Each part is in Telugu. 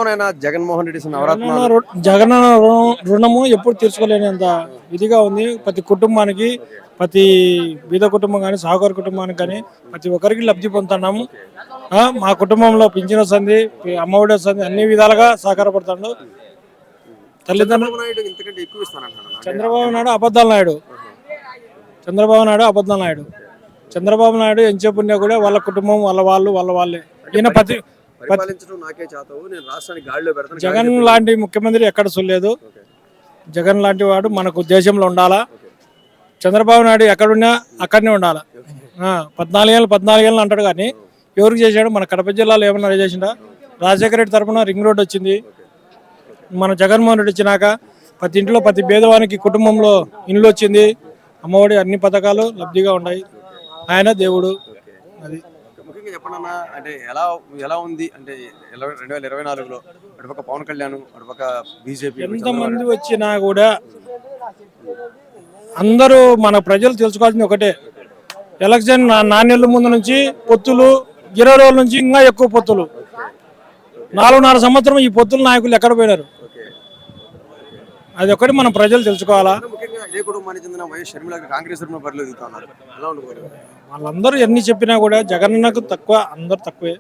ఉన్నాయన్నా జగన్మోహన్ రెడ్డి నవరత్నాలు? జగనన్న రుణము ఎప్పుడు తీర్చుకోలేనంత ఇదిగా ఉంది. ప్రతి కుటుంబానికి, ప్రతి బీద కుటుంబం కానీ, సాగుకారు కుటుంబానికి కానీ ప్రతి ఒక్కరికి లబ్ధి పొందుతున్నాము. మా కుటుంబంలో పింఛన్ వస్తుంది, అమ్మఒడి వస్తుంది, అన్ని విధాలుగా సహకారపడుతున్నాడు. తల్లిదండ్రులు చంద్రబాబు నాయుడు అబద్ధాల నాయుడు. చంద్రబాబు నాయుడు ఎంత చెప్పున్నా కూడా వాళ్ళ కుటుంబం వాళ్ళే. ఈయన జగన్ లాంటి ముఖ్యమంత్రి ఎక్కడ చూడలేదు. జగన్ లాంటి వాడు మనకు దేశంలో ఉండాలా. చంద్రబాబు నాయుడు ఎక్కడున్నా అక్కడనే ఉండాలా. 14 ఏళ్ళు అంటాడు కానీ ఎవరికి చేశాడు? మన కడప జిల్లాలో ఏమన్నా చేసిండా? రాజశేఖర రెడ్డి తరఫున రింగ్ రోడ్ వచ్చింది. మన జగన్మోహన్ రెడ్డి వచ్చినాక ప్రతి ఇంట్లో ప్రతి పేదవానికి కుటుంబంలో ఇండ్లు వచ్చింది. అమ్మఒడి అన్ని పథకాలు లబ్ధిగా ఉన్నాయి. ఆయన దేవుడు. అది ముఖ్యంగా చెప్పండి అంటే ఎలా ఉంది అంటే 2024లో అటుపక్క పవన్ కళ్యాణ్, అటుపక్క బీజేపీ, ఎంతమంది వచ్చినా కూడా అందరూ మన ప్రజలు తెలుసుకోవాల్సింది ఒకటే, ఎలక్షన్ 4 నెలల ముందు నుంచి పొత్తులు, 20 రోజుల నుంచి ఇంకా ఎక్కువ పొత్తులు, 4.5 సంవత్సరం ఈ పొత్తుల నాయకులు ఎక్కడ పోయినారు? అది ఒకటి మనం ప్రజలు తెలుసుకోవాలా. వాళ్ళందరూ ఎన్ని చెప్పినా కూడా జగనన్నకు తక్కువ, అందరు తక్కువే.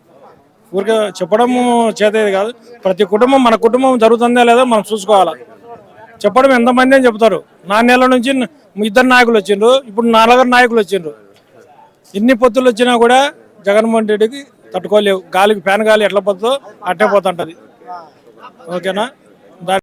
ఊరికే చెప్పడం చేతేది కాదు. ప్రతి కుటుంబం మన కుటుంబం జరుగుతుందా లేదా మనం చూసుకోవాలా. చెప్పడం ఎంతమంది అని చెప్తారు. 4 నెలల నుంచి 2 నాయకులు వచ్చిండ్రు, ఇప్పుడు 4 నాయకులు వచ్చిండ్రు. ఎన్ని పొత్తులు వచ్చినా కూడా జగన్మోహన్ రెడ్డికి తట్టుకోలేవు. గాలికి ఫ్యాన్ గాలి ఎట్లా పోతుందో అట్టే పోతుంటది. ఓకేనా?